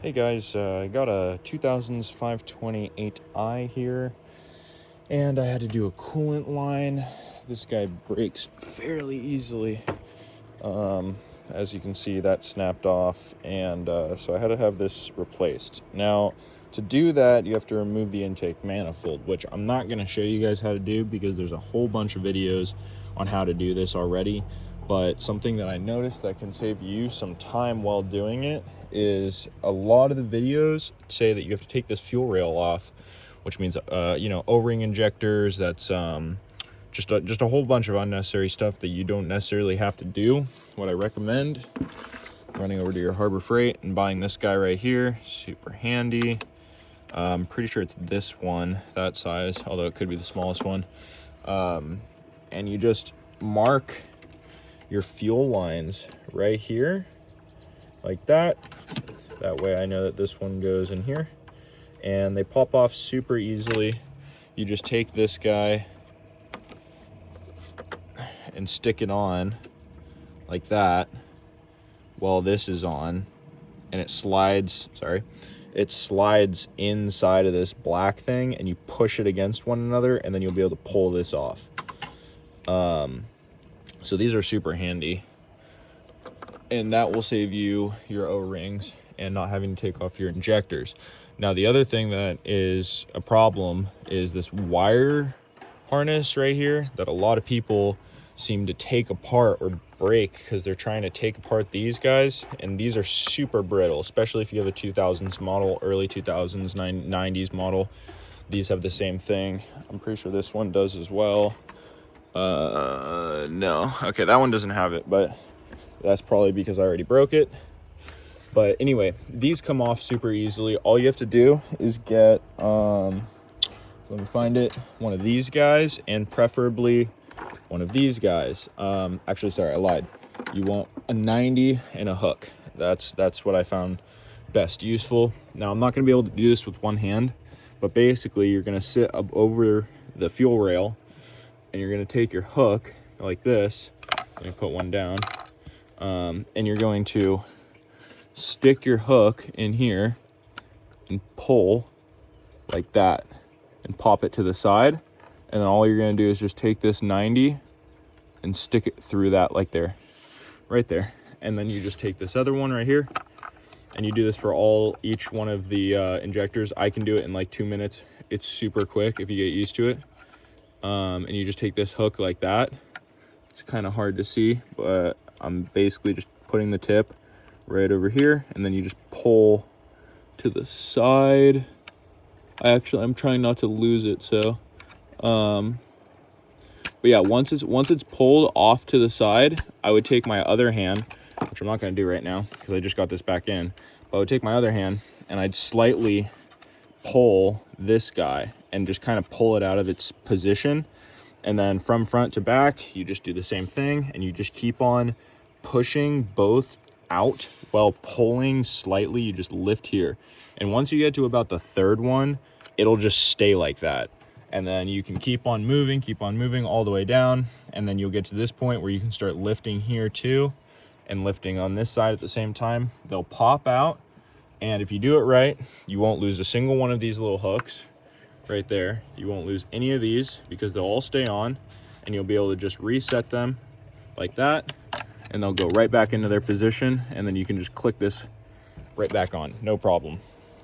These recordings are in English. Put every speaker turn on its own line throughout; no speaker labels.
Hey guys, I got a 2000s 528i here, and I had to do a coolant line. This guy breaks fairly easily. As you can see, that snapped off, and so I had to have this replaced. Now, to do that, you have to remove the intake manifold, which I'm not going to show you guys how to do because there's a whole bunch of videos on how to do this already. But something that I noticed that can save you some time while doing it is a lot of the videos say that you have to take this fuel rail off, which means O-ring injectors. That's just a whole bunch of unnecessary stuff that you don't necessarily have to do. What I recommend, running over to your Harbor Freight and buying this guy right here. Super handy. I'm pretty sure it's this one, that size, although it could be the smallest one. And you just mark your fuel lines right here like that. That way I know that this one goes in here, and they pop off super easily. You just take this guy and stick it on like that while this is on, and it slides inside of this black thing, and you push it against one another, and then you'll be able to pull this off. So these are super handy, and that will save you your O-rings and not having to take off your injectors. Now, the other thing that is a problem is this wire harness right here that a lot of people seem to take apart or break because they're trying to take apart these guys, and these are super brittle, especially if you have a 2000s model, early 2000s, 90s model. These have the same thing. I'm pretty sure this one does as well. No, okay, that one doesn't have it, but that's probably because I already broke it. But anyway, these come off super easily. All you have to do is get let me find it, one of these guys, and preferably one of these guys. Actually, sorry, I lied. You want a 90 and a hook. That's what I found best useful. Now, I'm not going to be able to do this with one hand, but basically you're going to sit up over the fuel rail, and you're going to take your hook like this. Let me put one down. And you're going to stick your hook in here and pull like that and pop it to the side. And then all you're going to do is just take this 90 and stick it through that like there, right there. And then you just take this other one right here, and you do this for each one of the injectors. I can do it in like 2 minutes. It's super quick if you get used to it. And you just take this hook like that. It's kind of hard to see, but I'm basically just putting the tip right over here, and then you just pull to the side. I'm trying not to lose it, so but yeah, once it's pulled off to the side, I would take my other hand, which I'm not going to do right now because I just got this back in, but I would take my other hand and I'd slightly pull this guy and just kind of pull it out of its position. And then from front to back, you just do the same thing, and you just keep on pushing both out while pulling slightly. You just lift here. And once you get to about the third one, it'll just stay like that. And then you can keep on moving all the way down. And then you'll get to this point where you can start lifting here too, and lifting on this side at the same time. They'll pop out. And if you do it right, you won't lose a single one of these little hooks right there. You won't lose any of these because they'll all stay on, and you'll be able to just reset them like that, and they'll go right back into their position, and then you can just click this right back on, no problem.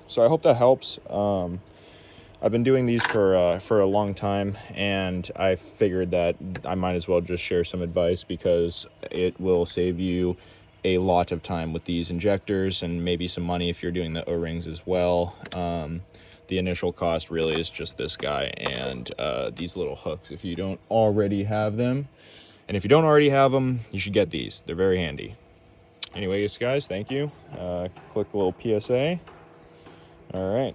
So I hope that helps. I've been doing these for a long time, and I figured that I might as well just share some advice because it will save you a lot of time with these injectors, and maybe some money if you're doing the O-rings as well. The initial cost really is just this guy and these little hooks if you don't already have them. And if you don't already have them, you should get these. They're very handy. Anyways, guys, thank you. Click a little PSA. All right.